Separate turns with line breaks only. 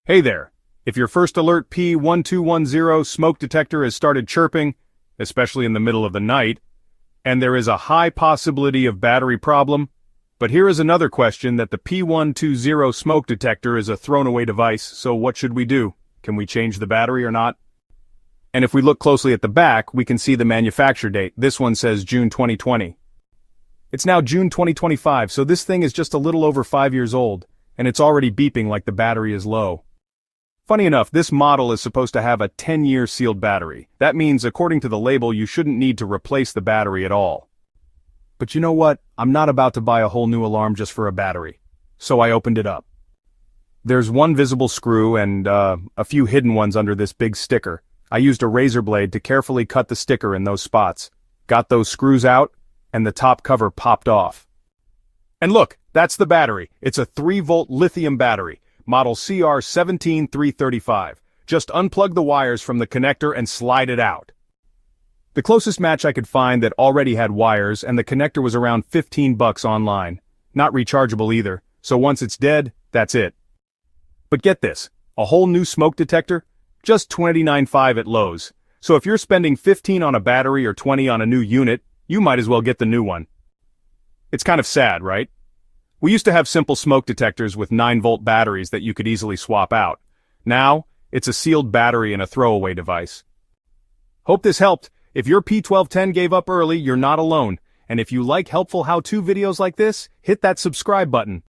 Hey there. If your First Alert P1210 smoke detector has started chirping, especially in the middle of the night, and there is a high possibility of battery problem, but here is another question that the P120 smoke detector is a thrown-away device, so what should we do? Can we change the battery or not? And if we look closely at the back, we can see the manufacture date. This one says June 2020. It's now June 2025, so this thing is just a little over 5 years old, and it's already beeping like the battery is low. Funny enough, this model is supposed to have a 10-year sealed battery. That means, according to the label, you shouldn't need to replace the battery at all. But you know what? I'm not about to buy a whole new alarm just for a battery. So I opened it up. There's one visible screw and, a few hidden ones under this big sticker. I used a razor blade to carefully cut the sticker in those spots. Got those screws out, and the top cover popped off. And look, that's the battery. It's a 3-volt lithium battery. Model CR17335. Just unplug the wires from the connector and slide it out. The closest match I could find that already had wires, and the connector was around $15 online. Not rechargeable either, so once it's dead, that's it. But get this, a whole new smoke detector? Just $29.5 at Lowe's. So if you're spending $15 on a battery or $20 on a new unit, you might as well get the new one. It's kind of sad, right? We used to have simple smoke detectors with 9-volt batteries that you could easily swap out. Now, it's a sealed battery and a throwaway device. Hope this helped. If your P1210 gave up early, you're not alone. And if you like helpful how-to videos like this, hit that subscribe button.